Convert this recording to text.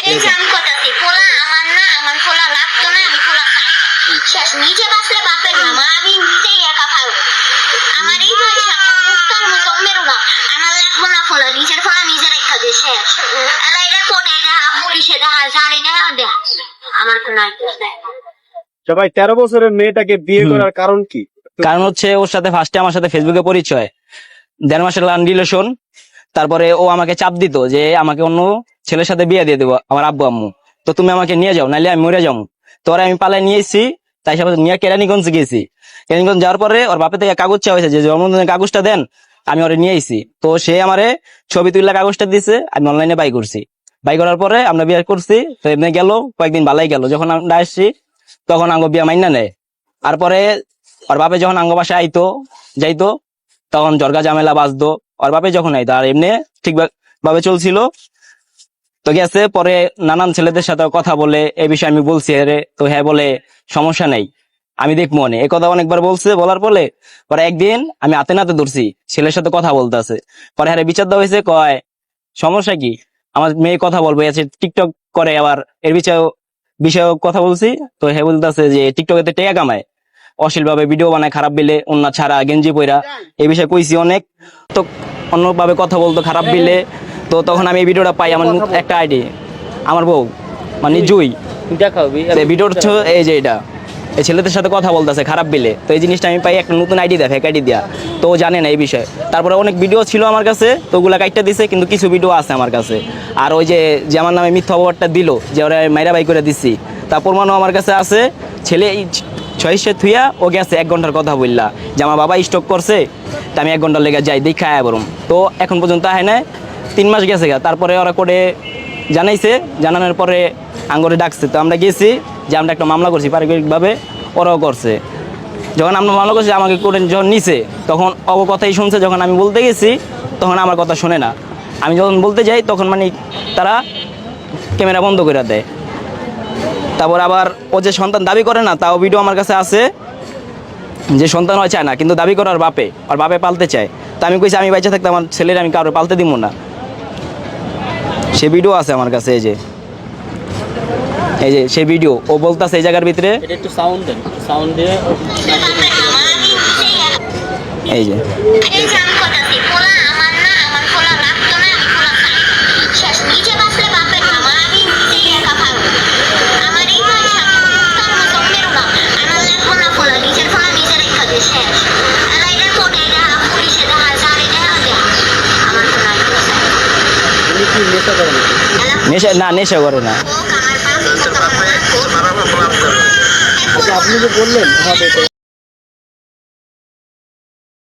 এই যে আমি কইতাছি পোলা আমার না, আমার পোলা লাগতো না, আমি পোলা খাই শেষ। নিজে বাঁচলে বাপের নাম, আমি নিজেই একা খাবো। আমার এই বয়সে মুক্তার মতো মেরো না, আমার লাগবো না পোলা, নিজের পোলা নিজে রেখা দিয়ে শেষ। এলা এটা কোনে দেখা, পুলিশে দেখা, জানি দেখা দেখা, আমার তো নাই। ভাই 13 বছরের মেয়েটাকে বিয়ে করার কারণ কি? কারণ হচ্ছে ওর সাথে ফার্স্টে আমার সাথে ফেসবুকে পরিচয়, 1.5 মাসের লান রিলেশন। তারপরে ও আমাকে চাপ দিত যে আমাকে অন্য ছেলের সাথে বিয়ে দিয়ে দেবো আমার আব্বু আম্মু, তো তুমি আমাকে নিয়ে যাও নাহলে আমি মরে যাবো। তোরা আমি পালায় নিয়ে এসেছি, তাই সাথে নিয়ে কেরানীগঞ্জ গেছি। কেরানীগঞ্জ যাওয়ার পরে ওর বাপে থেকে কাগজ চাওয়া হয়েছে যে জন্মদিনের কাগজটা দেন, আমি ওরে নিয়ে এসেছি। তো সে আমারে ছবি তুললে কাগজটা দিছে, আমি অনলাইনে বাই করছি। বাই করার পরে আমরা বিয়ে করছি। তো এমনি গেল কয়েকদিন ভালাই গেল, যখন আমরা আসছি তখন আঙ্গ বিয়া মাইনা নেয়। আর পরে ওর বাপে যখন আঙ্গ বাসায় আইতো যাইতো তখন জর্গা ঝামেলা বাজতো। ওর বাপে যখন আইতো আর এমনি ঠিক ভাবে চলছিল। তো গেছে পরে নানান ছেলেদের সাথে কথা বলে এই বিষয়ে আমি বলছি আরে, তো হ্যাঁ বলে সমস্যা নাই আমি দেখবো মনে, এই কথা অনেকবার বলছে। বলার পরে পরে একদিন আমি হাতে নাতে ধরছি ছেলের সাথে কথা বলতে আছে। পরে হ্যাঁ বিচার দেওয়া হয়েছে, কয় সমস্যা কি, আমার মেয়ে কথা বলবো, আছে টিকটক করে আবার এর বিষয়ে কথা বলছি। তো হ্যাঁ বলতেছে যে টিকটকে টেকা কামায়, অশ্লীল ভাবে ভিডিও বানায়, খারাপ বিলে অন্য ছাড়া গেঞ্জি পইরা, এই বিষয়ে কইছি অনেক। তো অন্যভাবে কথা বলতো খারাপ বিলে। তো তখন আমি এই ভিডিওটা পাই, আমার একটা আইডি, আমার বউ মানে জুই, ভিডিও হচ্ছে এই যে এটা, এই ছেলেদের সাথে কথা বলতেছে খারাপ বিলে। তো এই জিনিসটা আমি পাই একটা নতুন আইডি দেয়, ফেক আইডি দেয়া। তো ও জানে না এই বিষয়ে। তারপরে অনেক ভিডিও ছিল আমার কাছে, তো ওগুলা কাইটটা দিছে, কিন্তু কিছু ভিডিও আছে আমার কাছে। আর ওই যে আমার নামে মিথ্যা অপবাদটা দিল যে ওরা মাইরা বাই করে দিচ্ছি, তার প্রমাণও আমার কাছে আছে। ছেলে ছয়শে থুইয়া ও গেছে 1 ঘন্টার কথা বললা যে আমার বাবা স্টক করছে, তা আমি 1 ঘন্টার লেগে যাই দেখা আয় বরং। তো এখন পর্যন্ত আয় না, 3 মাস গেছে গা। তারপরে ওরা করে জানাইছে, জানানোর পরে আঙ্গরে ডাকছে। তো আমরা গেছি যে আমরা একটা মামলা করছি পারিবারিকভাবে, ওরাও করছে। যখন আমরা মামলা করছি আমাকে করে যখন নিছে তখন অব কথাই শুনছে। যখন আমি বলতে গেছি তখন আমার কথা শোনে না। আমি যখন বলতে যাই তখন মানে তারা ক্যামেরা বন্ধ করে দেয়। তারপর আবার ও যে সন্তান দাবি করে না, তাও ভিডিও আমার কাছে আছে যে সন্তান হয় চায় না, কিন্তু দাবি করার বাপে আর বাপে পালতে চায়। তা আমি কইছি আমি বাচ্চা থাকতে আমার ছেলের আমি কারো পালতে দিব না। সে ভিডিও আছে আমার কাছে, এই যে সে ভিডিও ও বলতাছে এই জায়গার ভিতরে, একটু সাউন্ড দেন, সাউন্ড দিয়ে এই যে এই যে আমি কইতাছি পোলা আমার না, আমার পোলা লাগতো না, আমি পোলা খাই শেষ। নিজে বাঁচলে বাপের নাম, আমি নিজেই একা খাবো। আমার এই বয়সে মুক্তার মতো মেরো না, আমার লাগবো না পোলা, নিজের পোলা নিজে রেখা দিয়ে শেষ। এলা এটা কোনে দেখা, পুলিশে দেখা, জানি দেখা দেখা, আমার তো নাই। উনি কি নেশা করেন? নেশা করে না। ও কামার পাশে আচ্ছা আপনি যে বললেন হবে